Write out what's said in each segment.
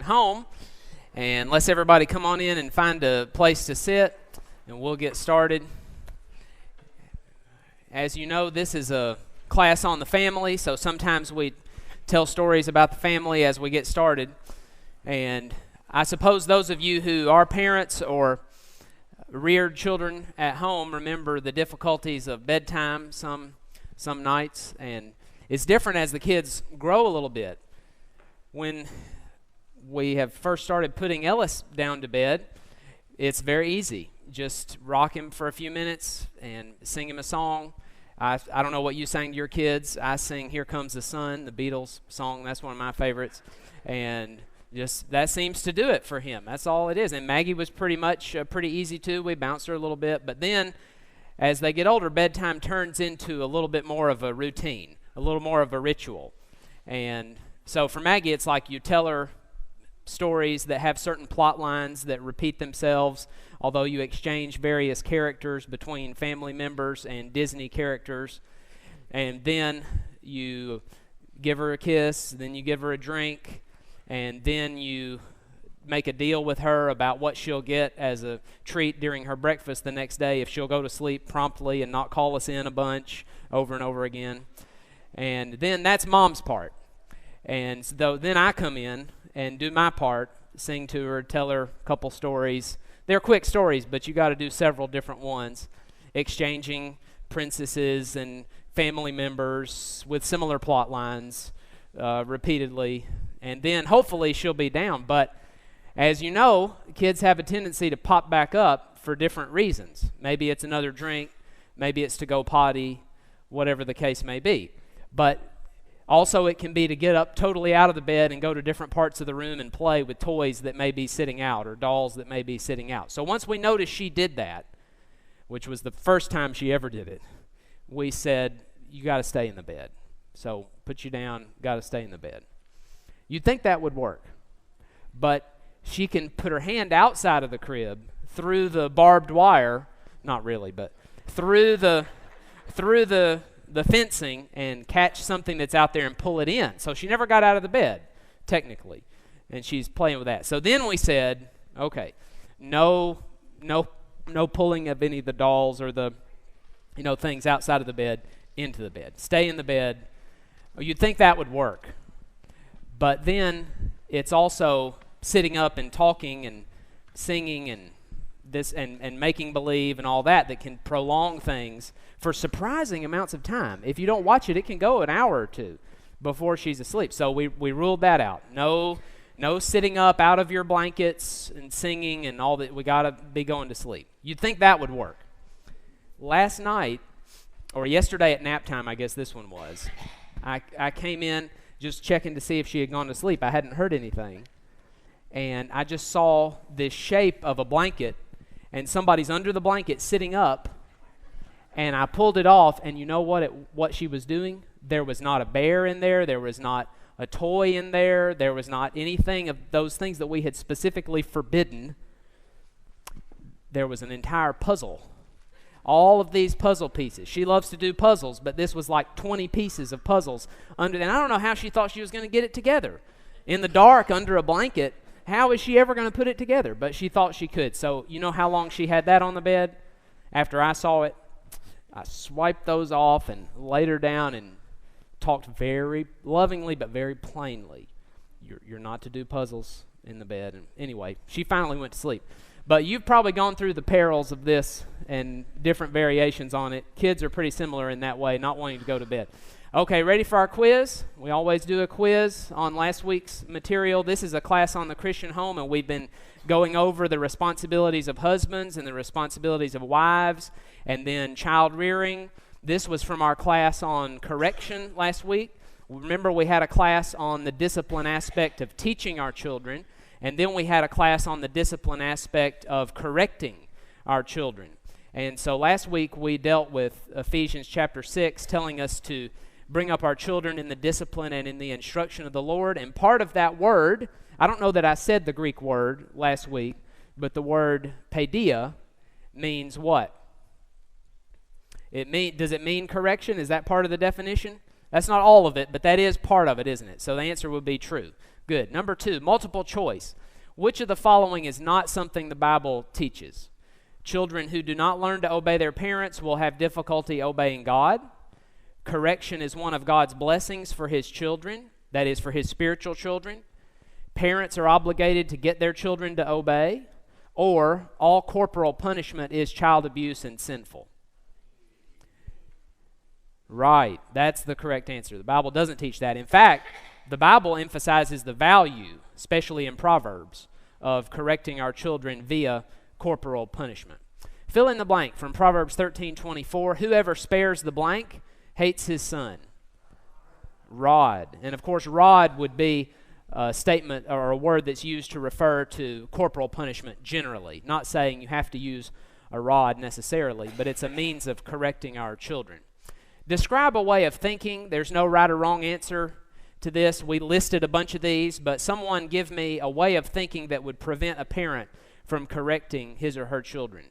home. And let's everybody come on in and find a place to sit, and we'll get started. As you know, this is a class on the family, so sometimes we tell stories about the family as we get started. And I suppose those of you who are parents or reared children at home remember the difficulties of bedtime some nights, and it's different as the kids grow a little bit. When we have first started putting Ellis down to bed, it's very easy. Just rock him for a few minutes and sing him a song. I don't know what you sang to your kids. I sing Here Comes the Sun, the Beatles song. That's one of my favorites. And just that seems to do it for him. That's all it is. And Maggie was pretty easy too. We bounced her a little bit. But then as they get older, bedtime turns into a little bit more of a routine, a little more of a ritual. And so for Maggie, it's like you tell her stories that have certain plot lines that repeat themselves, although you exchange various characters between family members and Disney characters. And then you give her a kiss, then you give her a drink, and then you make a deal with her about what she'll get as a treat during her breakfast the next day if she'll go to sleep promptly and not call us in a bunch over and over again. And then that's Mom's part. And so then I come in and do my part, sing to her, tell her a couple stories. They're quick stories, but you got to do several different ones, exchanging princesses and family members with similar plot lines repeatedly. And then hopefully she'll be down. But as you know, kids have a tendency to pop back up for different reasons. Maybe it's another drink, maybe it's to go potty, whatever the case may be. But also it can be to get up totally out of the bed and go to different parts of the room and play with toys that may be sitting out or dolls that may be sitting out. So once we noticed she did that, which was the first time she ever did it, we said, you got to stay in the bed. So put you down, got to stay in the bed. You'd think that would work, but she can put her hand outside of the crib through the barbed wire, not really, but through the fencing and catch something that's out there and pull it in. So she never got out of the bed, technically, and she's playing with that. So then we said, okay, no pulling of any of the dolls or the things outside of the bed into the bed. Stay in the bed. You'd think that would work. But then it's also sitting up and talking and singing and this and making believe and all that can prolong things for surprising amounts of time. If you don't watch it, it can go an hour or two before she's asleep. So we ruled that out. No sitting up out of your blankets and singing and all that. We got to be going to sleep. You'd think that would work. Last night, or yesterday at nap time, I guess this one was, I came in just checking to see if she had gone to sleep. I hadn't heard anything. And I just saw this shape of a blanket, and somebody's under the blanket sitting up, and I pulled it off, and you know what she was doing? There was not a bear in there. There was not a toy in there. There was not anything of those things that we had specifically forbidden. There was an entire puzzle. All of these puzzle pieces. She loves to do puzzles, but this was like 20 pieces of puzzles under there. And I don't know how she thought she was going to get it together. In the dark, under a blanket, how is she ever going to put it together? But she thought she could. So you know how long she had that on the bed? After I saw it, I swiped those off and laid her down and talked very lovingly but very plainly. You're not to do puzzles in the bed. And anyway, she finally went to sleep. But you've probably gone through the perils of this and different variations on it. Kids are pretty similar in that way, not wanting to go to bed. Okay, ready for our quiz? We always do a quiz on last week's material. This is a class on the Christian home, and we've been going over the responsibilities of husbands and the responsibilities of wives, and then child rearing. This was from our class on correction last week. Remember, we had a class on the discipline aspect of teaching our children, and then we had a class on the discipline aspect of correcting our children. And so last week we dealt with Ephesians chapter 6, telling us to bring up our children in the discipline and in the instruction of the Lord. And part of that word, I don't know that I said the Greek word last week, but the word paideia means what? Does it mean correction? Is that part of the definition? That's not all of it, but that is part of it, isn't it? So the answer would be true. Good. Number 2, multiple choice. Which of the following is not something the Bible teaches? Children who do not learn to obey their parents will have difficulty obeying God. Correction is one of God's blessings for his children, that is, for his spiritual children. Parents are obligated to get their children to obey. Or all corporal punishment is child abuse and sinful. Right, that's the correct answer. The Bible doesn't teach that. In fact, the Bible emphasizes the value, especially in Proverbs, of correcting our children via corporal punishment. Fill in the blank from Proverbs 13:24. Whoever spares the blank hates his son. Rod. And of course, rod would be a statement or a word that's used to refer to corporal punishment generally. Not saying you have to use a rod necessarily, but it's a means of correcting our children. Describe a way of thinking. There's no right or wrong answer to this. We listed a bunch of these, but someone give me a way of thinking that would prevent a parent from correcting his or her children.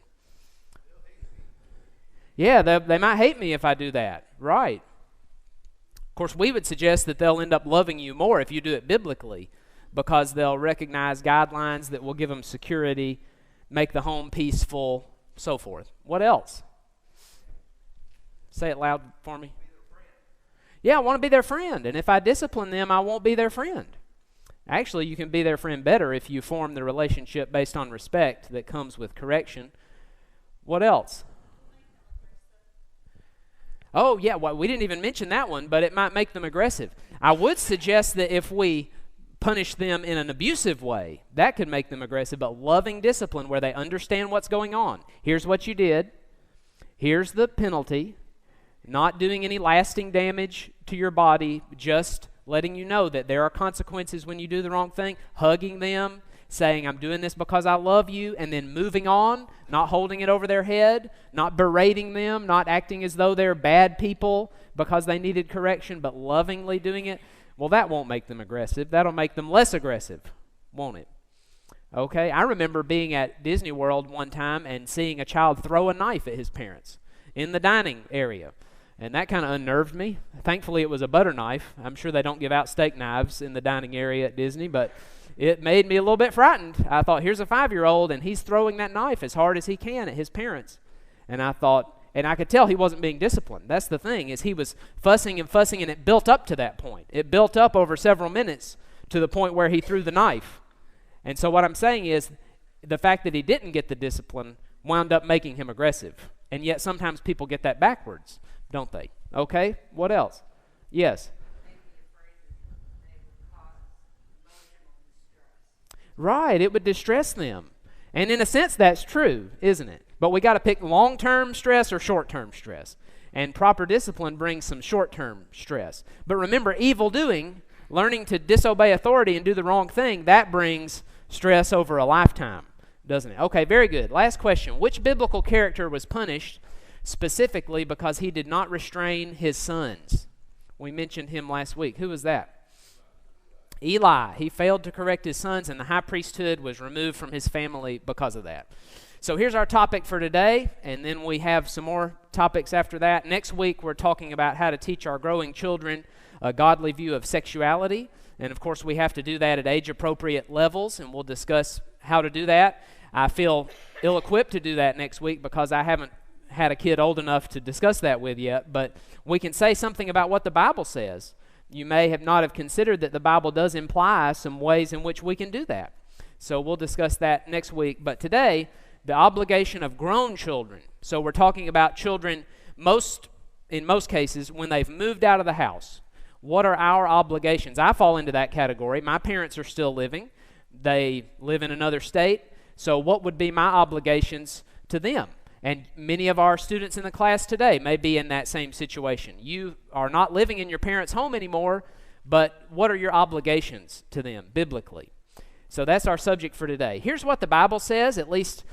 Yeah, they might hate me if I do that. Right. Of course, we would suggest that they'll end up loving you more if you do it biblically, because they'll recognize guidelines that will give them security, make the home peaceful, so forth. What else? Say it loud for me. Yeah, I want to be their friend, and if I discipline them, I won't be their friend. Actually, you can be their friend better if you form the relationship based on respect that comes with correction. What else? Oh, yeah, well, we didn't even mention that one, but it might make them aggressive. I would suggest that if we punish them in an abusive way, that could make them aggressive, but loving discipline where they understand what's going on. Here's what you did. Here's the penalty. Not doing any lasting damage to your body, just letting you know that there are consequences when you do the wrong thing, hugging them, saying, I'm doing this because I love you, and then moving on, not holding it over their head, not berating them, not acting as though they're bad people because they needed correction, but lovingly doing it. Well, that won't make them aggressive. That'll make them less aggressive, won't it? Okay, I remember being at Disney World one time and seeing a child throw a knife at his parents in the dining area. And that kind of unnerved me. Thankfully, it was a butter knife. I'm sure they don't give out steak knives in the dining area at Disney, but it made me a little bit frightened. I thought, here's a 5-year-old, and he's throwing that knife as hard as he can at his parents. And I thought, and I could tell he wasn't being disciplined. That's the thing, is he was fussing, and it built up to that point. It built up over several minutes to the point where he threw the knife. And so what I'm saying is, the fact that he didn't get the discipline wound up making him aggressive. And yet sometimes people get that backwards, don't they? Okay, what else? Yes? Right, it would distress them. And in a sense, that's true, isn't it? But we got to pick long-term stress or short-term stress. And proper discipline brings some short-term stress. But remember, evil doing, learning to disobey authority and do the wrong thing, that brings stress over a lifetime, doesn't it? Okay, very good. Last question. Which biblical character was punished specifically because he did not restrain his sons? We mentioned him last week. Who was that? Eli. He failed to correct his sons, and the high priesthood was removed from his family because of that. So here's our topic for today, and then we have some more topics after that. Next week, we're talking about how to teach our growing children a godly view of sexuality. And, of course, we have to do that at age-appropriate levels, and we'll discuss how to do that. I feel ill-equipped to do that next week because I haven't had a kid old enough to discuss that with yet, but we can say something about what the Bible says. You may have not have considered that the Bible does imply some ways in which we can do that. So we'll discuss that next week. But today, the obligation of grown children. So we're talking about children in most cases when they've moved out of the house. What are our obligations? I fall into that category. My parents are still living. They live in another state. So what would be my obligations to them? And many of our students in the class today may be in that same situation. You are not living in your parents' home anymore, but what are your obligations to them biblically? So that's our subject for today. Here's what the Bible says, at least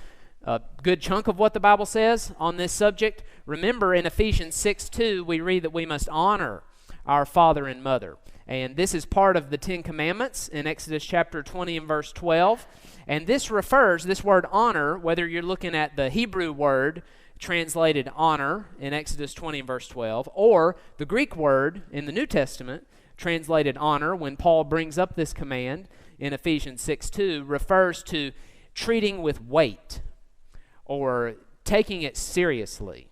a good chunk of what the Bible says on this subject. Remember, in Ephesians 6:2, we read that we must honor our father and mother. And this is part of the 10 Commandments in Exodus chapter 20 and verse 12. And this word honor, whether you're looking at the Hebrew word translated honor in Exodus 20 and verse 12, or the Greek word in the New Testament translated honor, when Paul brings up this command in Ephesians 6:2, refers to treating with weight or taking it seriously,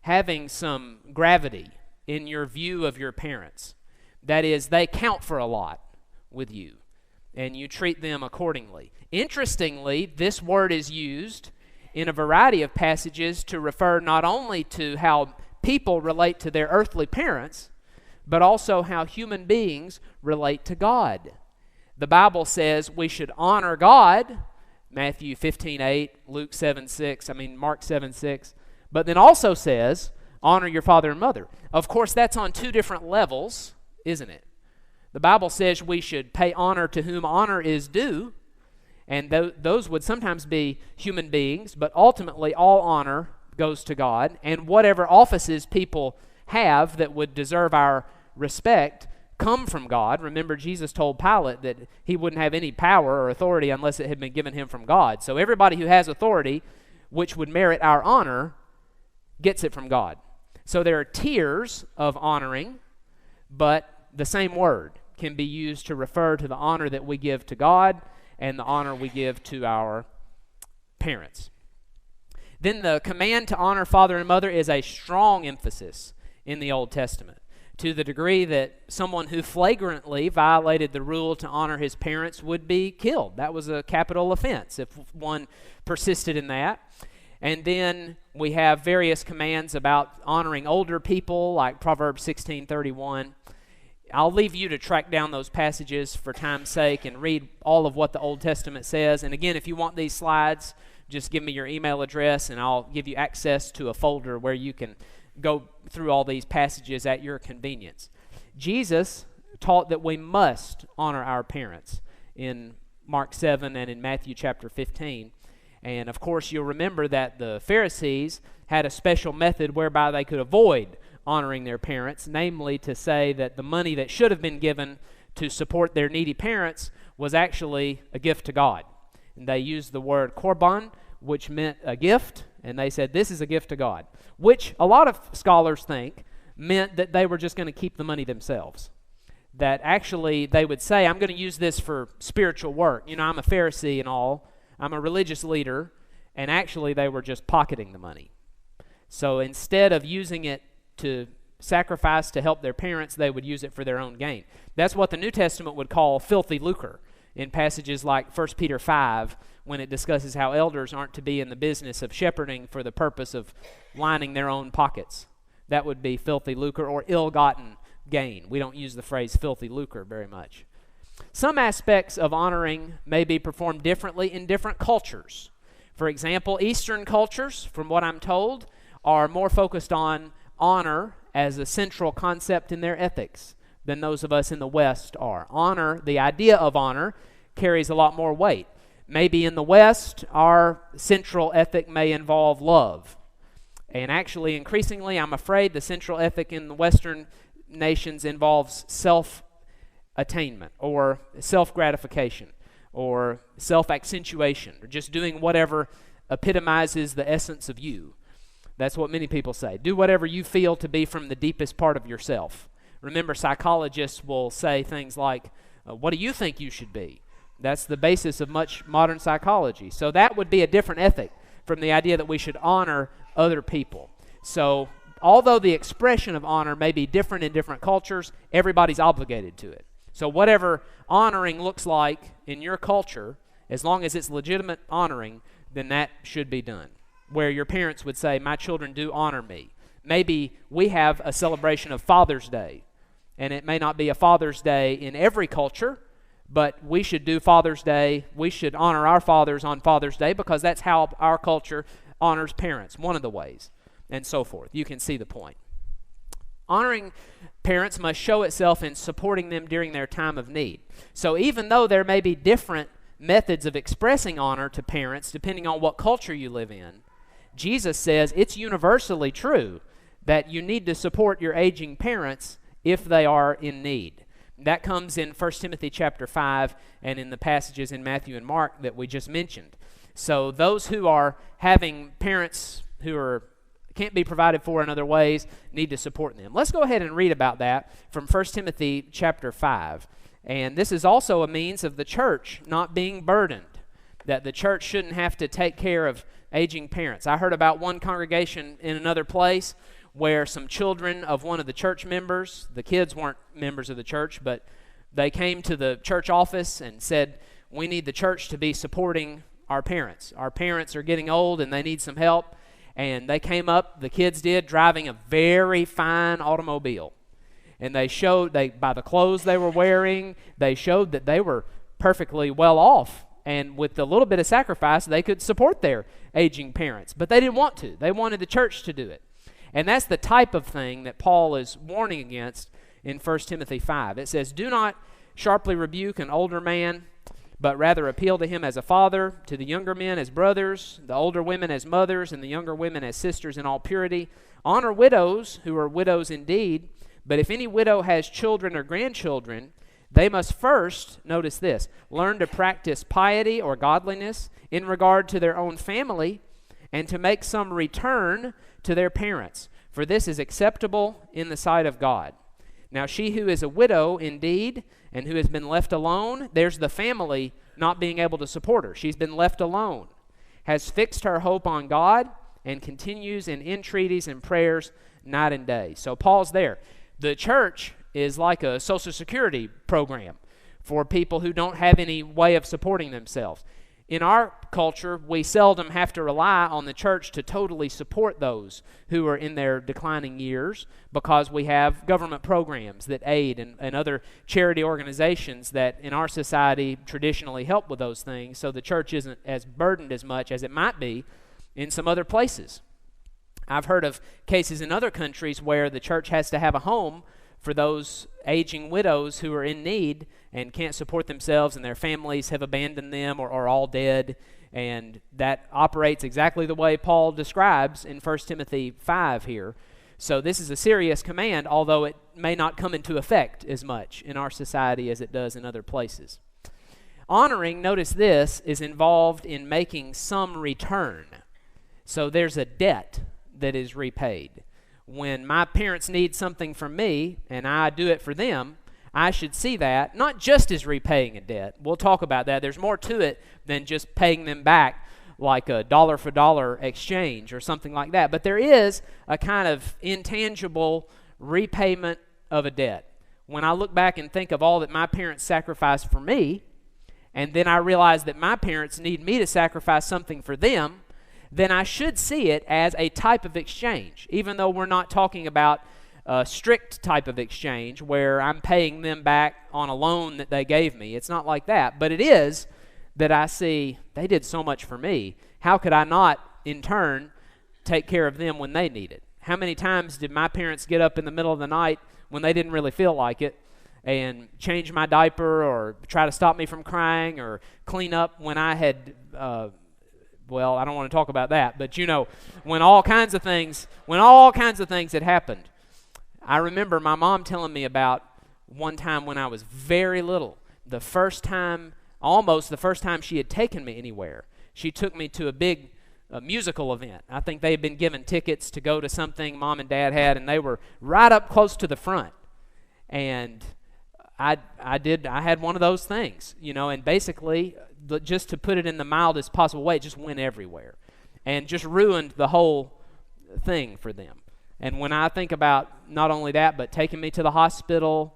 having some gravity in your view of your parents. That is, they count for a lot with you, and you treat them accordingly. Interestingly, this word is used in a variety of passages to refer not only to how people relate to their earthly parents, but also how human beings relate to God. The Bible says we should honor God, Matthew 15:8, Mark 7:6, but then also says, honor your father and mother. Of course, that's on two different levels, isn't it? The Bible says we should pay honor to whom honor is due, and those would sometimes be human beings, but ultimately all honor goes to God, and whatever offices people have that would deserve our respect come from God. Remember, Jesus told Pilate that he wouldn't have any power or authority unless it had been given him from God. So everybody who has authority, which would merit our honor, gets it from God. So there are tiers of honoring, but the same word can be used to refer to the honor that we give to God and the honor we give to our parents. Then the command to honor father and mother is a strong emphasis in the Old Testament, to the degree that someone who flagrantly violated the rule to honor his parents would be killed. That was a capital offense if one persisted in that. And then we have various commands about honoring older people, like Proverbs 16:31. I'll leave you to track down those passages for time's sake and read all of what the Old Testament says. And again, if you want these slides, just give me your email address and I'll give you access to a folder where you can go through all these passages at your convenience. Jesus taught that we must honor our parents in Mark 7 and in Matthew chapter 15. And of course, you'll remember that the Pharisees had a special method whereby they could avoid honoring their parents, namely to say that the money that should have been given to support their needy parents was actually a gift to God. And they used the word korban, which meant a gift, and they said this is a gift to God, which a lot of scholars think meant that they were just going to keep the money themselves. That actually they would say, I'm going to use this for spiritual work. You know, I'm a Pharisee and all. I'm a religious leader, and actually they were just pocketing the money. So instead of using it to sacrifice to help their parents, they would use it for their own gain. That's what the New Testament would call filthy lucre in passages like 1 Peter 5, when it discusses how elders aren't to be in the business of shepherding for the purpose of lining their own pockets. That would be filthy lucre or ill-gotten gain. We don't use the phrase filthy lucre very much. Some aspects of honoring may be performed differently in different cultures. For example, Eastern cultures, from what I'm told, are more focused on honor as a central concept in their ethics than those of us in the West are. Honor, the idea of honor, carries a lot more weight. Maybe in the West, our central ethic may involve love. And actually, increasingly, I'm afraid the central ethic in the Western nations involves self-attainment or self-gratification or self-accentuation or just doing whatever epitomizes the essence of you. That's what many people say. Do whatever you feel to be from the deepest part of yourself. Remember, psychologists will say things like, what do you think you should be? That's the basis of much modern psychology. So that would be a different ethic from the idea that we should honor other people. So although the expression of honor may be different in different cultures, everybody's obligated to it. So whatever honoring looks like in your culture, as long as it's legitimate honoring, then that should be done. Where your parents would say, my children do honor me. Maybe we have a celebration of Father's Day, and it may not be a Father's Day in every culture, but we should do Father's Day. We should honor our fathers on Father's Day because that's how our culture honors parents, one of the ways, and so forth. You can see the point. Honoring parents must show itself in supporting them during their time of need. So even though there may be different methods of expressing honor to parents depending on what culture you live in, Jesus says it's universally true that you need to support your aging parents if they are in need. That comes in 1 Timothy chapter 5 and in the passages in Matthew and Mark that we just mentioned. So those who are having parents who are can't be provided for in other ways, need to support them. Let's go ahead and read about that from 1 Timothy chapter 5. And this is also a means of the church not being burdened, that the church shouldn't have to take care of aging parents. I heard about one congregation in another place where some children of one of the church members, the kids weren't members of the church, but they came to the church office and said, we need the church to be supporting our parents. Our parents are getting old and they need some help. And they came up, the kids did, driving a very fine automobile. And they showed, by the clothes they were wearing, they showed that they were perfectly well off. And with a little bit of sacrifice, they could support their aging parents. But they didn't want to. They wanted the church to do it. And that's the type of thing that Paul is warning against in 1 Timothy 5. It says, do not sharply rebuke an older man, but rather appeal to him as a father, to the younger men as brothers, the older women as mothers, and the younger women as sisters in all purity. Honor widows who are widows indeed, but if any widow has children or grandchildren, they must first, notice this, learn to practice piety or godliness in regard to their own family, and to make some return to their parents, for this is acceptable in the sight of God. Now she who is a widow indeed, and who has been left alone, there's the family not being able to support her. She's been left alone, has fixed her hope on God, and continues in entreaties and prayers night and day. So Paul's there. The church is like a Social Security program for people who don't have any way of supporting themselves. In our culture, we seldom have to rely on the church to totally support those who are in their declining years, because we have government programs that aid and other charity organizations that in our society traditionally help with those things, so the church isn't as burdened as much as it might be in some other places. I've heard of cases in other countries where the church has to have a home for those aging widows who are in need and can't support themselves, and their families have abandoned them or are all dead. And that operates exactly the way Paul describes in 1 Timothy 5 here. So this is a serious command, although it may not come into effect as much in our society as it does in other places. Honoring, notice this, is involved in making some return. So there's a debt that is repaid. When my parents need something from me and I do it for them, I should see that not just as repaying a debt. We'll talk about that. There's more to it than just paying them back like a dollar-for-dollar exchange or something like that. But there is a kind of intangible repayment of a debt. When I look back and think of all that my parents sacrificed for me, and then I realize that my parents need me to sacrifice something for them, then I should see it as a type of exchange, even though we're not talking about a strict type of exchange where I'm paying them back on a loan that they gave me. It's not like that, but it is that I see they did so much for me. How could I not, in turn, take care of them when they need it? How many times did my parents get up in the middle of the night when they didn't really feel like it and change my diaper or try to stop me from crying or clean up when I had well, I don't want to talk about that, but you know, when all kinds of things had happened. I remember my mom telling me about one time when I was very little, almost the first time she had taken me anywhere. She took me to a big musical event. I think they had been given tickets to go to something Mom and Dad had, and they were right up close to the front. And I had one of those things, you know, and basically, just to put it in the mildest possible way, it just went everywhere and just ruined the whole thing for them. And when I think about not only that, but taking me to the hospital,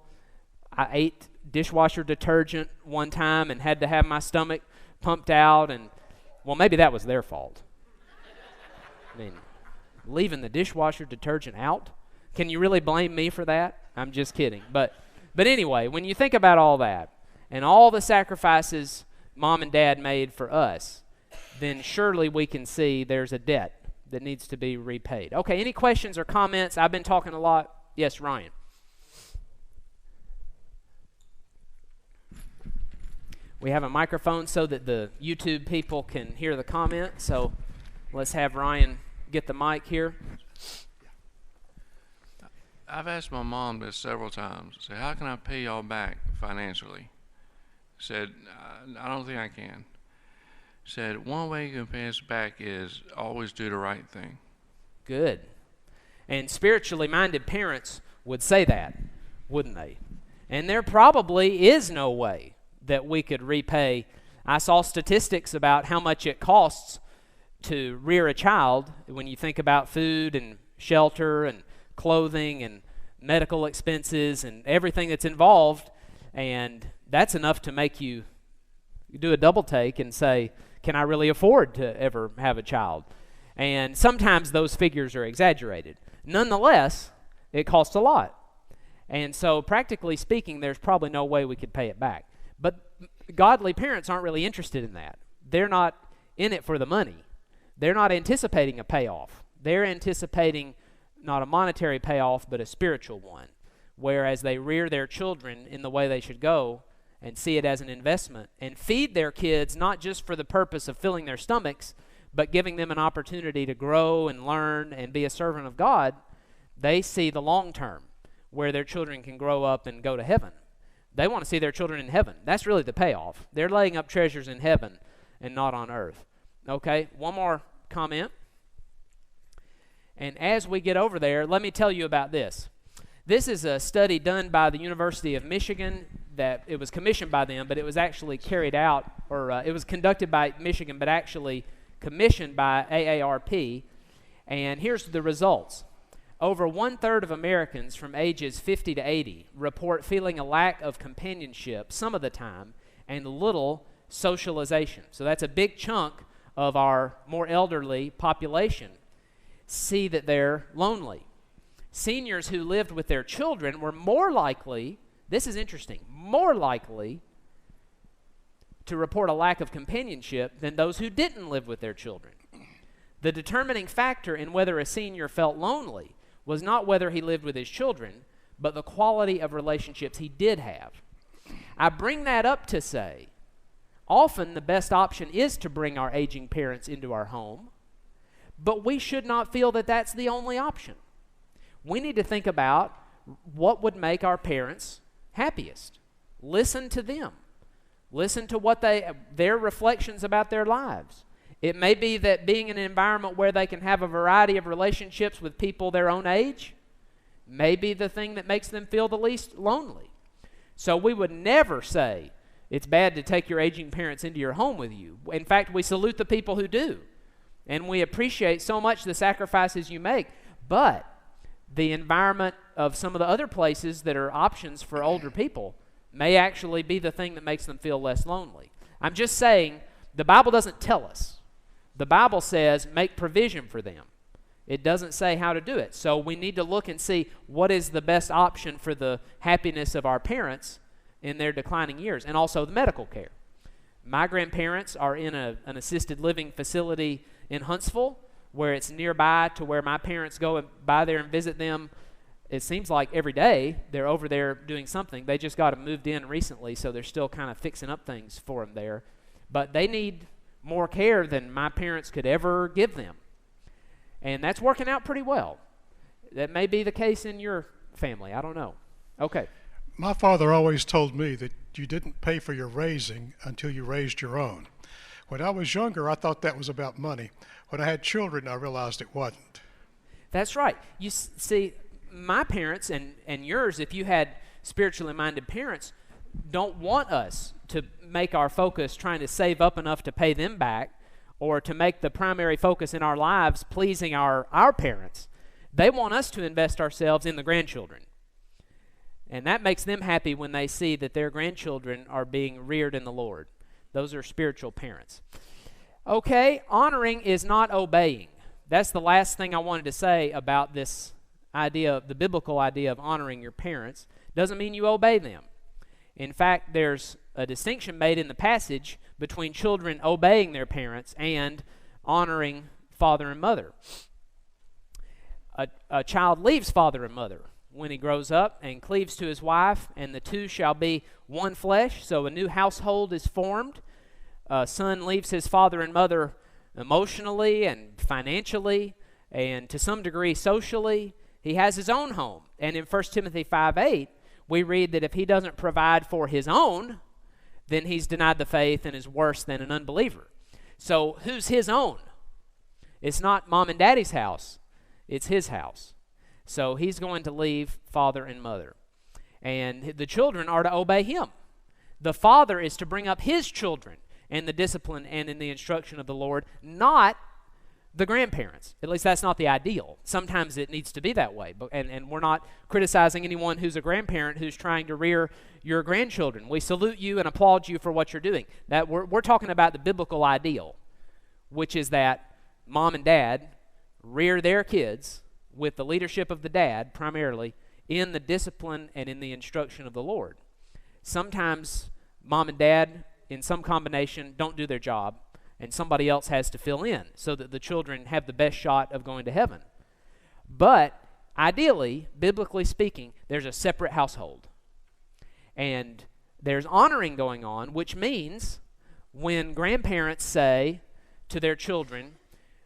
I ate dishwasher detergent one time and had to have my stomach pumped out, and well, maybe that was their fault. I mean, leaving the dishwasher detergent out? Can you really blame me for that? I'm just kidding. But anyway, when you think about all that and all the sacrifices Mom and Dad made for us, then surely we can see there's a debt that needs to be repaid. Okay, any questions or comments? I've been talking a lot. Yes, Ryan. We have a microphone so that the YouTube people can hear the comment. So let's have Ryan get the mic here. I've asked my mom this several times. Say, how can I pay y'all back financially? Said, I don't think I can. Said, one way you can pay us back is always do the right thing. Good. And spiritually minded parents would say that, wouldn't they? And there probably is no way that we could repay. I saw statistics about how much it costs to rear a child when you think about food and shelter and clothing and medical expenses and everything that's involved, and that's enough to make you do a double take and say, can I really afford to ever have a child? And sometimes those figures are exaggerated. Nonetheless, it costs a lot. And so practically speaking, there's probably no way we could pay it back. But godly parents aren't really interested in that. They're not in it for the money. They're not anticipating a payoff. They're anticipating not a monetary payoff, but a spiritual one, whereas they rear their children in the way they should go and see it as an investment and feed their kids not just for the purpose of filling their stomachs, but giving them an opportunity to grow and learn and be a servant of God. They see the long term, where their children can grow up and go to heaven. They want to see their children in heaven. That's really the payoff. They're laying up treasures in heaven and not on earth. Okay, one more comment. And as we get over there, let me tell you about this. This is a study done by the University of Michigan. That it was commissioned by them, but it was actually carried out, or it was conducted by Michigan, but actually commissioned by AARP. And here's the results. Over 1/3 of Americans from ages 50 to 80 report feeling a lack of companionship some of the time and little socialization. So that's a big chunk of our more elderly population. See that they're lonely. Seniors who lived with their children were more likely, this is interesting, more likely to report a lack of companionship than those who didn't live with their children. The determining factor in whether a senior felt lonely was not whether he lived with his children, but the quality of relationships he did have. I bring that up to say, often the best option is to bring our aging parents into our home, but we should not feel that that's the only option. We need to think about what would make our parents happiest. Listen to them. Listen to what their reflections about their lives. It may be that being in an environment where they can have a variety of relationships with people their own age may be the thing that makes them feel the least lonely. So we would never say it's bad to take your aging parents into your home with you. In fact, we salute the people who do. And we appreciate so much the sacrifices you make. But the environment of some of the other places that are options for older people may actually be the thing that makes them feel less lonely. I'm just saying, the Bible doesn't tell us. The Bible says make provision for them. It doesn't say how to do it. So we need to look and see what is the best option for the happiness of our parents in their declining years, and also the medical care. My grandparents are in an assisted living facility in Huntsville, where it's nearby to where my parents go by there and visit them. It seems like every day they're over there doing something. They just got moved in recently, so they're still kind of fixing up things for them there. But they need more care than my parents could ever give them. And that's working out pretty well. That may be the case in your family. I don't know. Okay. My father always told me that you didn't pay for your raising until you raised your own. When I was younger, I thought that was about money. When I had children, I realized it wasn't. That's right. You see, my parents and yours, if you had spiritually minded parents, don't want us to make our focus trying to save up enough to pay them back, or to make the primary focus in our lives pleasing our parents. They want us to invest ourselves in the grandchildren. And that makes them happy when they see that their grandchildren are being reared in the Lord. Those are spiritual parents. Okay, honoring is not obeying. That's the last thing I wanted to say about this idea, the biblical idea of honoring your parents. Doesn't mean you obey them. In fact, there's a distinction made in the passage between children obeying their parents and honoring father and mother. A child leaves father and mother when he grows up and cleaves to his wife, and the two shall be one flesh. So a new household is formed. A son leaves his father and mother emotionally and financially and to some degree socially. He has his own home. And in 1 Timothy 5:8, we read that if he doesn't provide for his own, then he's denied the faith and is worse than an unbeliever. So who's his own? It's not mom and daddy's house. It's his house. So he's going to leave father and mother. And the children are to obey him. The father is to bring up his children in the discipline and in the instruction of the Lord, not the grandparents. At least that's not the ideal. Sometimes it needs to be that way. And we're not criticizing anyone who's a grandparent who's trying to rear your grandchildren. We salute you and applaud you for what you're doing. That we're talking about the biblical ideal, which is that mom and dad rear their kids with the leadership of the dad primarily in the discipline and in the instruction of the Lord. Sometimes mom and dad, in some combination, don't do their job, and somebody else has to fill in so that the children have the best shot of going to heaven. But ideally, biblically speaking, there's a separate household. And there's honoring going on, which means when grandparents say to their children,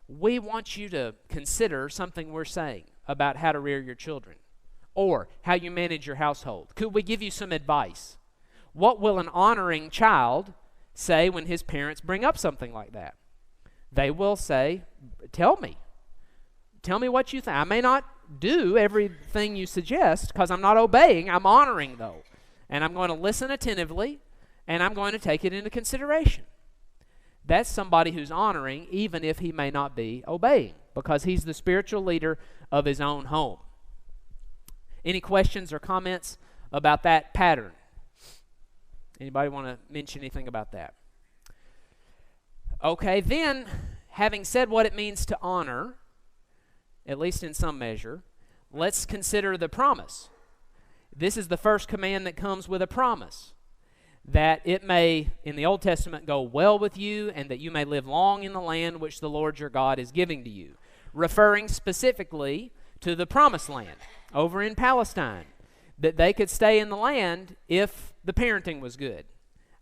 we want you to consider something we're saying about how to rear your children or how you manage your household. Could we give you some advice? What will an honoring child say when his parents bring up something like that? They will say, tell me what you think. I may not do everything you suggest because I'm not obeying. I'm honoring though, and I'm going to listen attentively, and I'm going to take it into consideration. That's somebody who's honoring even if he may not be obeying, because he's the spiritual leader of his own home. Any questions or comments about that pattern? Anybody want to mention anything about that? Okay, then, having said what it means to honor, at least in some measure, let's consider the promise. This is the first command that comes with a promise, that it may, in the Old Testament, go well with you, and that you may live long in the land which the Lord your God is giving to you, referring specifically to the promised land over in Palestine, that they could stay in the land if the parenting was good.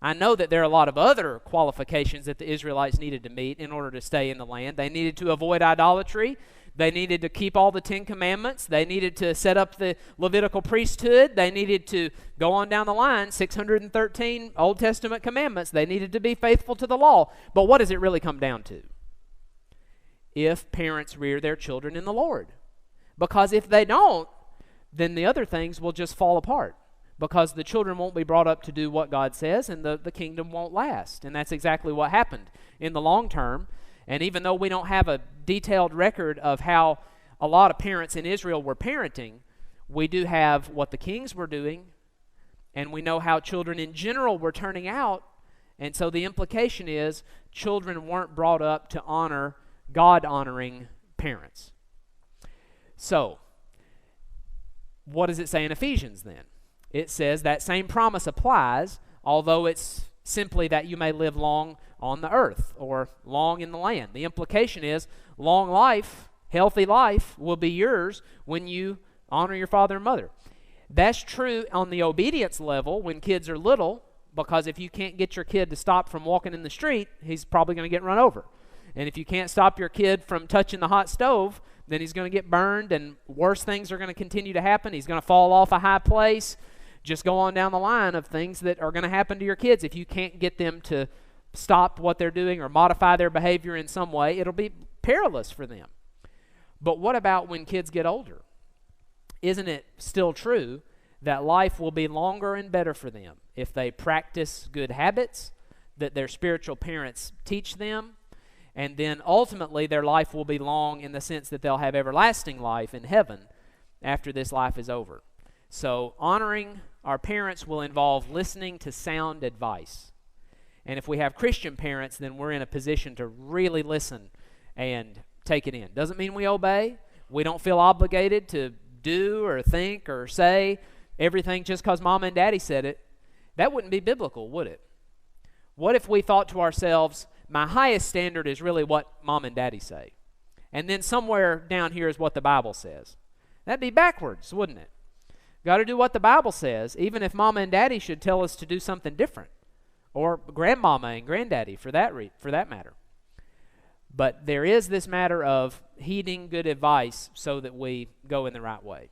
I know that there are a lot of other qualifications that the Israelites needed to meet in order to stay in the land. They needed to avoid idolatry. They needed to keep all the 10 commandments. They needed to set up the Levitical priesthood. They needed to go on down the line, 613 Old Testament commandments. They needed to be faithful to the law. But what does it really come down to? If parents rear their children in the Lord. Because if they don't, then the other things will just fall apart, because the children won't be brought up to do what God says, and the kingdom won't last. And that's exactly what happened in the long term. And even though we don't have a detailed record of how a lot of parents in Israel were parenting, we do have what the kings were doing, and we know how children in general were turning out. And so the implication is children weren't brought up to honor God-honoring parents. So, what does it say in Ephesians then? It says that same promise applies, although it's simply that you may live long on the earth or long in the land. The implication is long life, healthy life will be yours when you honor your father and mother. That's true on the obedience level when kids are little, because if you can't get your kid to stop from walking in the street, he's probably going to get run over. And if you can't stop your kid from touching the hot stove, then he's going to get burned, and worse things are going to continue to happen. He's going to fall off a high place. Just go on down the line of things that are going to happen to your kids. If you can't get them to stop what they're doing or modify their behavior in some way, it'll be perilous for them. But what about when kids get older? Isn't it still true that life will be longer and better for them if they practice good habits that their spiritual parents teach them? And then ultimately their life will be long in the sense that they'll have everlasting life in heaven after this life is over. So honoring our parents will involve listening to sound advice. And if we have Christian parents, then we're in a position to really listen and take it in. Doesn't mean we obey. We don't feel obligated to do or think or say everything just because mom and daddy said it. That wouldn't be biblical, would it? What if we thought to ourselves, my highest standard is really what mom and daddy say, and then somewhere down here is what the Bible says? That'd be backwards, wouldn't it? Got to do what the Bible says, even if mama and daddy should tell us to do something different, or grandmama and granddaddy for that matter. But there is this matter of heeding good advice so that we go in the right way.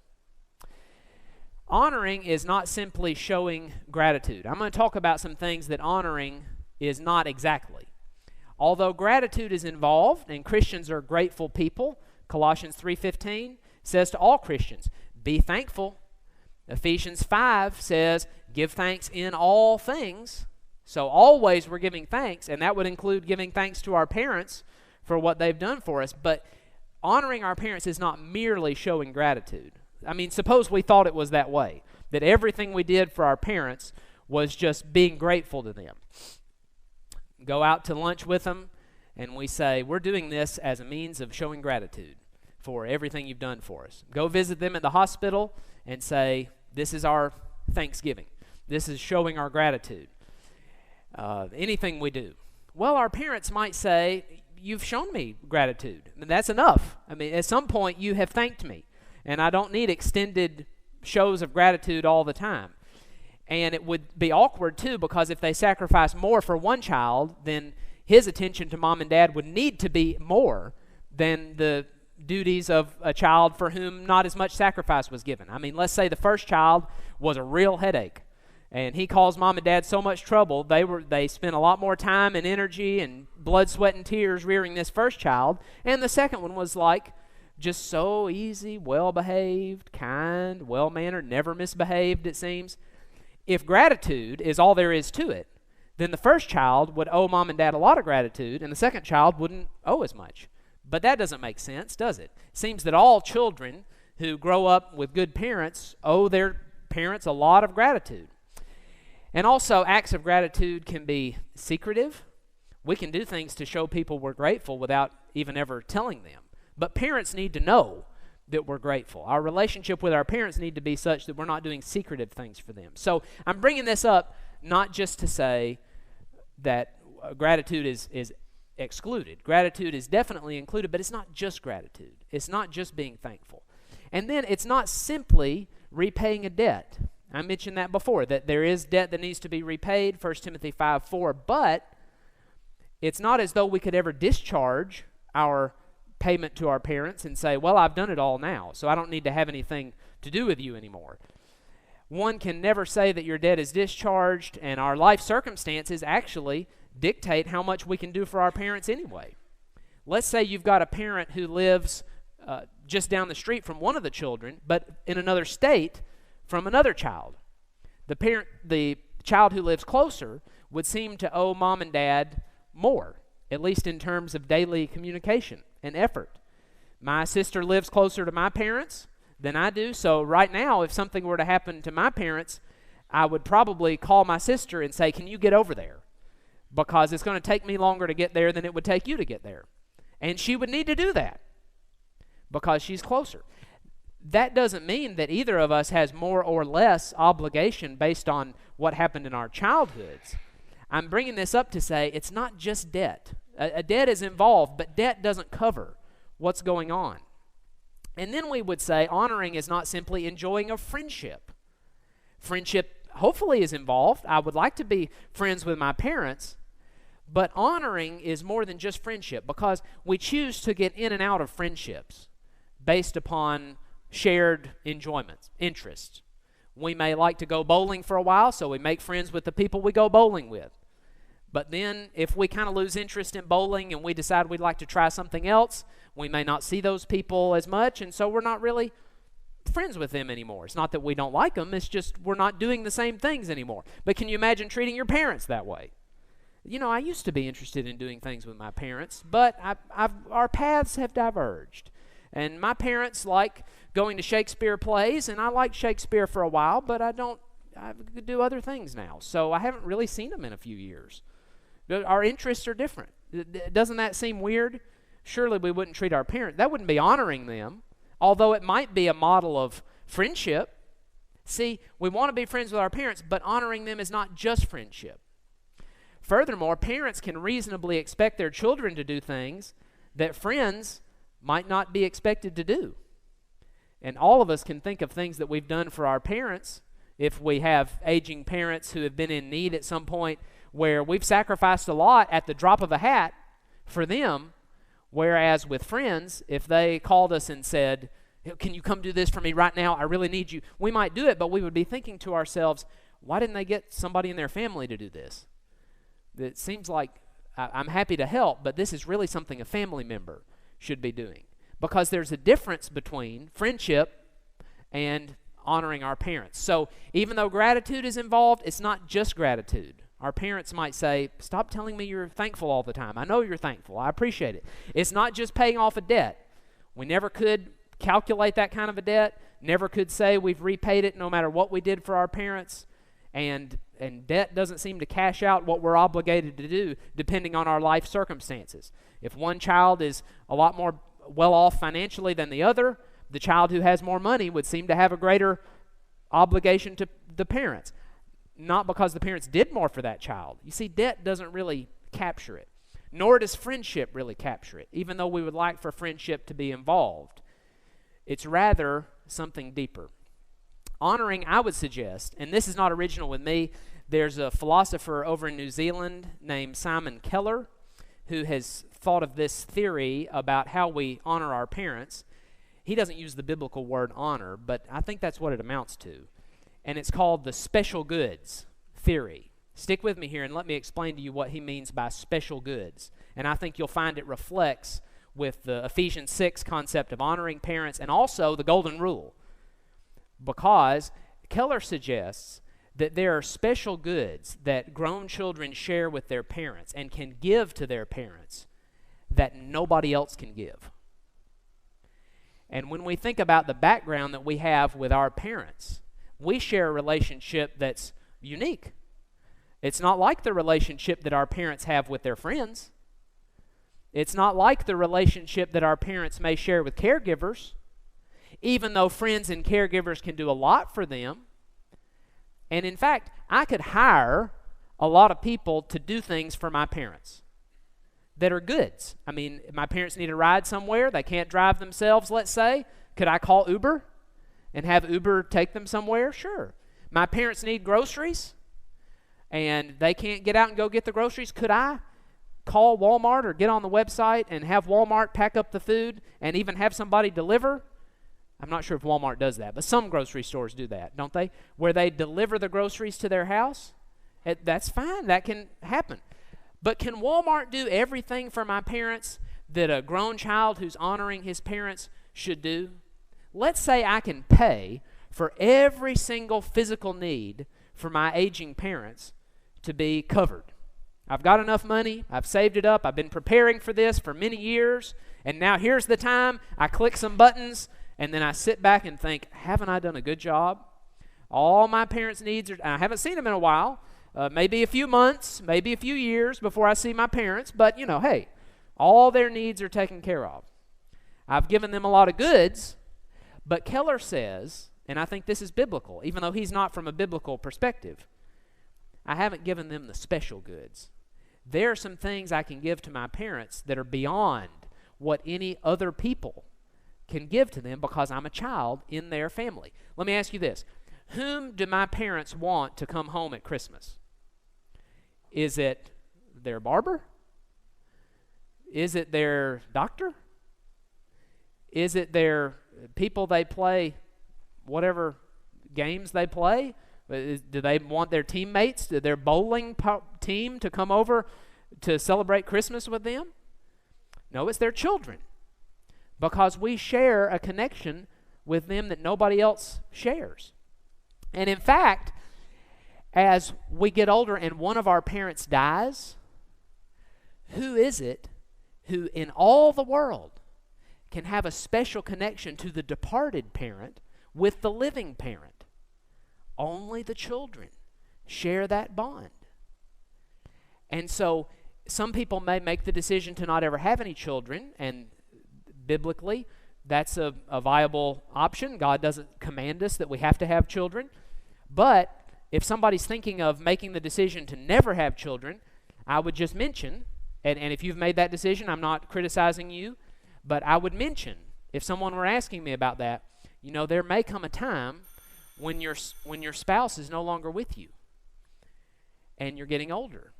Honoring is not simply showing gratitude. I'm going to talk about some things that honoring is not exactly. Although gratitude is involved, and Christians are grateful people, Colossians 3:15 says to all Christians, be thankful. Ephesians 5 says, give thanks in all things. So always we're giving thanks, and that would include giving thanks to our parents for what they've done for us. But honoring our parents is not merely showing gratitude. I mean, suppose we thought it was that way, that everything we did for our parents was just being grateful to them. Go out to lunch with them, and we say, we're doing this as a means of showing gratitude for everything you've done for us. Go visit them at the hospital and say, this is our Thanksgiving. This is showing our gratitude. Anything we do. Well, our parents might say, you've shown me gratitude. And that's enough. I mean, at some point, you have thanked me. And I don't need extended shows of gratitude all the time. And it would be awkward, too, because if they sacrifice more for one child, then his attention to mom and dad would need to be more than the duties of a child for whom not as much sacrifice was given. I mean, let's say the first child was a real headache, and he caused mom and dad so much trouble, they spent a lot more time and energy and blood, sweat, and tears rearing this first child, and the second one was like just so easy, well-behaved, kind, well-mannered, never misbehaved, it seems. If gratitude is all there is to it, then the first child would owe mom and dad a lot of gratitude, and the second child wouldn't owe as much. But that doesn't make sense, does it? It seems that all children who grow up with good parents owe their parents a lot of gratitude. And also, acts of gratitude can be secretive. We can do things to show people we're grateful without even ever telling them. But parents need to know that we're grateful. Our relationship with our parents need to be such that we're not doing secretive things for them. So I'm bringing this up not just to say that gratitude is excluded. Gratitude is definitely included, but it's not just gratitude. It's not just being thankful. And then it's not simply repaying a debt. I mentioned that before, that there is debt that needs to be repaid, 1 Timothy 5:4, but it's not as though we could ever discharge our payment to our parents and say, well, I've done it all now, so I don't need to have anything to do with you anymore. One can never say that your debt is discharged, and our life circumstances actually dictate how much we can do for our parents anyway. Let's say you've got a parent who lives just down the street from one of the children, but in another state from another child. The child who lives closer would seem to owe mom and dad more, at least in terms of daily communication and effort. My sister lives closer to my parents than I do, so right now, if something were to happen to my parents, I would probably call my sister and say, can you get over there? Because it's going to take me longer to get there than it would take you to get there. And she would need to do that because she's closer. That doesn't mean that either of us has more or less obligation based on what happened in our childhoods. I'm bringing this up to say it's not just debt. A debt is involved, but debt doesn't cover what's going on. And then we would say honoring is not simply enjoying a friendship. Friendship hopefully is involved. I would like to be friends with my parents, but honoring is more than just friendship because we choose to get in and out of friendships based upon shared enjoyments, interests. We may like to go bowling for a while, so we make friends with the people we go bowling with. But then if we kind of lose interest in bowling and we decide we'd like to try something else, we may not see those people as much, and so we're not really friends with them anymore. It's not that we don't like them, it's just we're not doing the same things anymore. But can you imagine treating your parents that way? You know, I used to be interested in doing things with my parents, but our paths have diverged. And my parents like going to Shakespeare plays, and I liked Shakespeare for a while, but I do other things now. So I haven't really seen them in a few years. Our interests are different. Doesn't that seem weird? Surely we wouldn't treat our parents. That wouldn't be honoring them, although it might be a model of friendship. See, we want to be friends with our parents, but honoring them is not just friendship. Furthermore, parents can reasonably expect their children to do things that friends might not be expected to do. And all of us can think of things that we've done for our parents if we have aging parents who have been in need at some point where we've sacrificed a lot at the drop of a hat for them, whereas with friends, if they called us and said, can you come do this for me right now? I really need you. We might do it, but we would be thinking to ourselves, why didn't they get somebody in their family to do this? It seems like I'm happy to help, but this is really something a family member should be doing. because there's a difference between friendship and honoring our parents. So even though gratitude is involved, it's not just gratitude. Our parents might say, stop telling me you're thankful all the time. I know you're thankful. I appreciate it. It's not just paying off a debt. We never could calculate that kind of a debt, never could say we've repaid it no matter what we did for our parents, and debt doesn't seem to cash out what we're obligated to do depending on our life circumstances. If one child is a lot more well off financially than the other, the child who has more money would seem to have a greater obligation to the parents. Not because the parents did more for that child. You see, debt doesn't really capture it. Nor does friendship really capture it, even though we would like for friendship to be involved. It's rather something deeper. Honoring, I would suggest, and this is not original with me, there's a philosopher over in New Zealand named Simon Keller who has thought of this theory about how we honor our parents. He doesn't use the biblical word honor, but I think that's what it amounts to. And it's called the special goods theory. Stick with me here and let me explain to you what he means by special goods. And I think you'll find it reflects with the Ephesians 6 concept of honoring parents and also the golden rule. Because Keller suggests that there are special goods that grown children share with their parents and can give to their parents that nobody else can give. And when we think about the background that we have with our parents, we share a relationship that's unique. It's not like the relationship that our parents have with their friends. It's not like the relationship that our parents may share with caregivers, even though friends and caregivers can do a lot for them. And in fact, I could hire a lot of people to do things for my parents that are goods. I mean, if my parents need a ride somewhere, they can't drive themselves, let's say, could I call Uber and have Uber take them somewhere? Sure. My parents need groceries and they can't get out and go get the groceries. Could I call Walmart or get on the website and have Walmart pack up the food and even have somebody deliver? I'm not sure if Walmart does that, but some grocery stores do that, don't they? Where they deliver the groceries to their house. That's fine. That can happen. But can Walmart do everything for my parents that a grown child who's honoring his parents should do? Let's say I can pay for every single physical need for my aging parents to be covered. I've got enough money. I've saved it up. I've been preparing for this for many years. And now here's the time. I click some buttons and then I sit back and think, haven't I done a good job? All my parents' needs are, I haven't seen them in a while, maybe a few months, maybe a few years before I see my parents, but hey, all their needs are taken care of. I've given them a lot of goods, but Keller says, and I think this is biblical, even though he's not from a biblical perspective, I haven't given them the special goods. There are some things I can give to my parents that are beyond what any other people can give to them because I'm a child in their family. Let me ask you this. Whom do my parents want to come home at Christmas? Is it their barber? Is it their doctor? Is it their people they play, whatever games they play? Do they want their teammates, their bowling team to come over to celebrate Christmas with them? No, it's their children. Because we share a connection with them that nobody else shares. And in fact, as we get older and one of our parents dies, who is it who in all the world can have a special connection to the departed parent with the living parent? Only the children share that bond. And so some people may make the decision to not ever have any children, and biblically, that's a viable option. God doesn't command us that we have to have children. But if somebody's thinking of making the decision to never have children, I would just mention, and if you've made that decision, I'm not criticizing you, but I would mention, if someone were asking me about that, there may come a time when your spouse is no longer with you and you're getting older.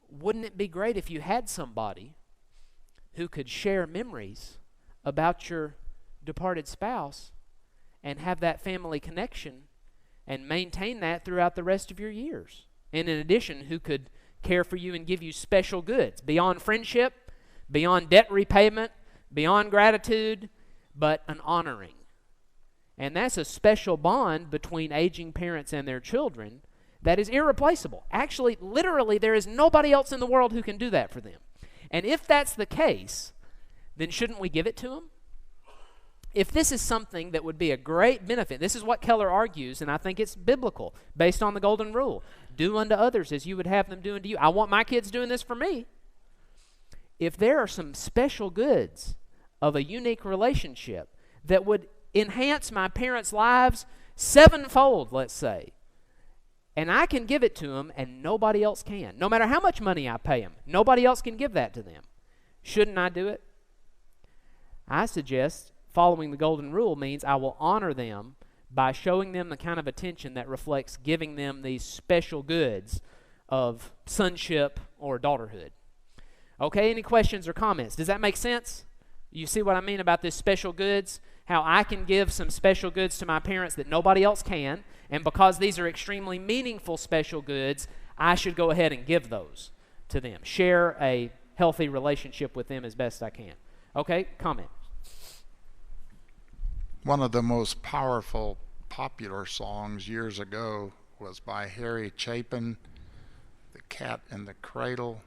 Wouldn't it be great if you had somebody who could share memories about your departed spouse and have that family connection and maintain that throughout the rest of your years? And in addition, who could care for you and give you special goods beyond friendship, beyond debt repayment, beyond gratitude, but an honoring. And that's a special bond between aging parents and their children that is irreplaceable. Actually, literally, there is nobody else in the world who can do that for them. And if that's the case, then shouldn't we give it to them? If this is something that would be a great benefit, this is what Keller argues, and I think it's biblical, based on the golden rule. Do unto others as you would have them do unto you. I want my kids doing this for me. If there are some special goods of a unique relationship that would enhance my parents' lives sevenfold, let's say, and I can give it to them and nobody else can, no matter how much money I pay them, nobody else can give that to them, shouldn't I do it? I suggest following the golden rule means I will honor them by showing them the kind of attention that reflects giving them these special goods of sonship or daughterhood. Okay, any questions or comments? Does that make sense? You see what I mean about this special goods? How I can give some special goods to my parents that nobody else can, and because these are extremely meaningful special goods, I should go ahead and give those to them. Share a healthy relationship with them as best I can. Okay, comment. One of the most powerful popular songs years ago was by Harry Chapin, The Cat in the Cradle.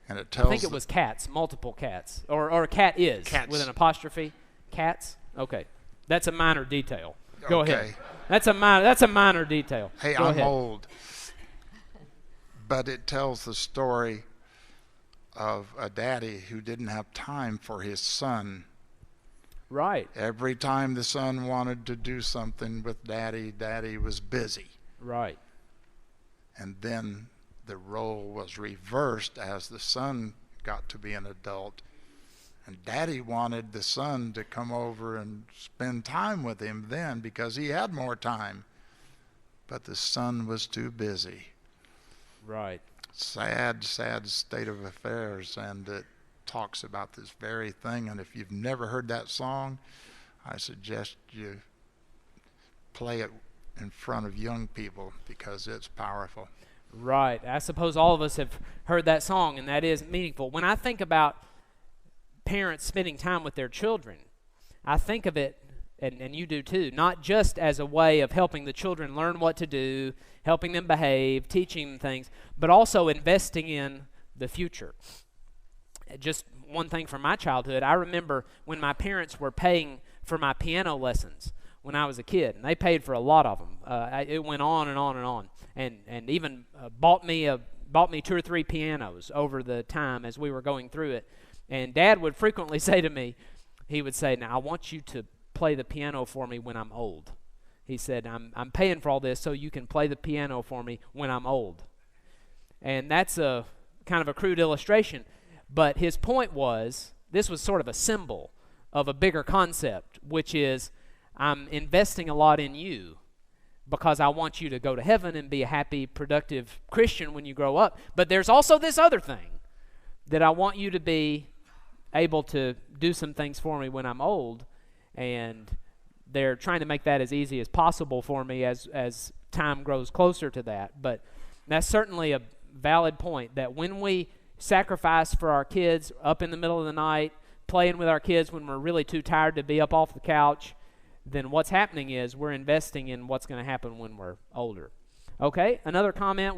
And it tells I think it was cats, multiple cats. Or cat is, Cats. with an apostrophe. Cats? Okay. That's a minor detail. Go Okay. ahead. That's a minor detail. Hey, Go I'm ahead. old. But it tells the story of a daddy who didn't have time for his son. Right. Every time the son wanted to do something with daddy, daddy was busy. Right. And then the role was reversed as the son got to be an adult. And daddy wanted the son to come over and spend time with him then because he had more time. But the son was too busy. Right. Sad, sad state of affairs. And it talks about this very thing. And if you've never heard that song, I suggest you play it in front of young people because it's powerful. Right. I suppose all of us have heard that song, and that is meaningful. When I think about parents spending time with their children, I think of it, and you do too, not just as a way of helping the children learn what to do, helping them behave, teaching them things, but also investing in the future. Just one thing from my childhood, I remember when my parents were paying for my piano lessons when I was a kid, and they paid for a lot of them. It went on and on and on, and even bought me 2 or 3 pianos over the time as we were going through it. And Dad would frequently say to me, he would say, "Now I want you to play the piano for me when I'm old." He said, I'm paying for all this so you can play the piano for me when I'm old. And that's a kind of a crude illustration, but his point was, this was sort of a symbol of a bigger concept, which is, I'm investing a lot in you because I want you to go to heaven and be a happy, productive Christian when you grow up. But there's also this other thing, that I want you to be able to do some things for me when I'm old, and they're trying to make that as easy as possible for me as time grows closer to that. But that's certainly a valid point, that when we sacrifice for our kids up in the middle of the night, playing with our kids when we're really too tired to be up off the couch, then what's happening is we're investing in what's going to happen when we're older. Okay, another comment.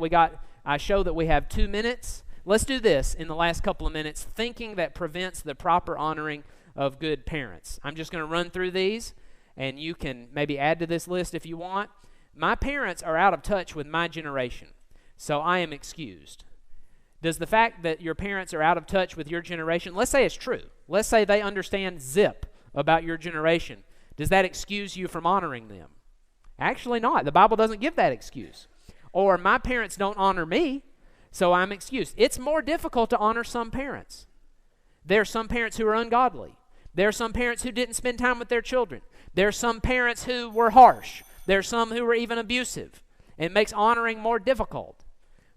I show that we have 2 minutes. Let's do this in the last couple of minutes, thinking that prevents the proper honoring of good parents. I'm just going to run through these, and you can maybe add to this list if you want. My parents are out of touch with my generation, so I am excused. Does the fact that your parents are out of touch with your generation, let's say it's true. Let's say they understand zip about your generation. Does that excuse you from honoring them? Actually not. The Bible doesn't give that excuse. Or my parents don't honor me, so I'm excused. It's more difficult to honor some parents. There are some parents who are ungodly. There are some parents who didn't spend time with their children. There are some parents who were harsh. There are some who were even abusive. It makes honoring more difficult.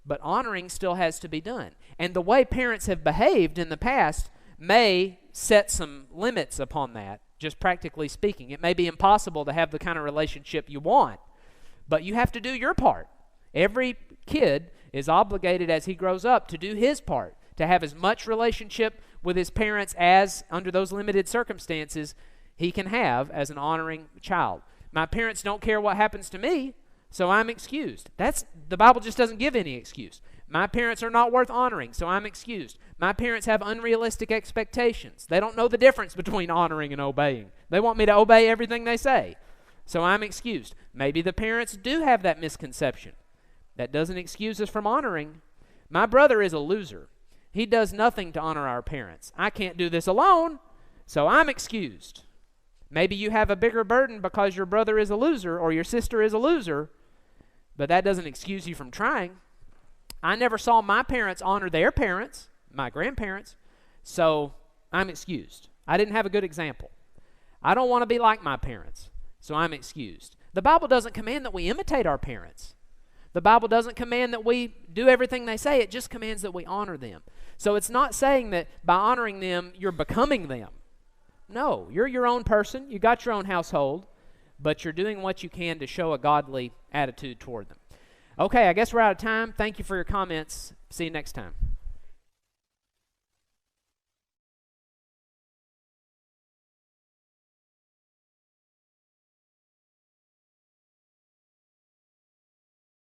But honoring still has to be done. And the way parents have behaved in the past may set some limits upon that, just practically speaking. It may be impossible to have the kind of relationship you want, but you have to do your part. Every kid is obligated as he grows up to do his part, to have as much relationship with his parents as, under those limited circumstances, he can have as an honoring child. My parents don't care what happens to me, so I'm excused. The Bible just doesn't give any excuse. My parents are not worth honoring, so I'm excused. My parents have unrealistic expectations. They don't know the difference between honoring and obeying. They want me to obey everything they say, so I'm excused. Maybe the parents do have that misconception. That doesn't excuse us from honoring. My brother is a loser. He does nothing to honor our parents. I can't do this alone, so I'm excused. Maybe you have a bigger burden because your brother is a loser or your sister is a loser, but that doesn't excuse you from trying. I never saw my parents honor their parents, my grandparents, so I'm excused. I didn't have a good example. I don't want to be like my parents, so I'm excused. The Bible doesn't command that we imitate our parents. The Bible doesn't command that we do everything they say. It just commands that we honor them. So it's not saying that by honoring them, you're becoming them. No, you're your own person. You got your own household, but you're doing what you can to show a godly attitude toward them. Okay, I guess we're out of time. Thank you for your comments. See you next time.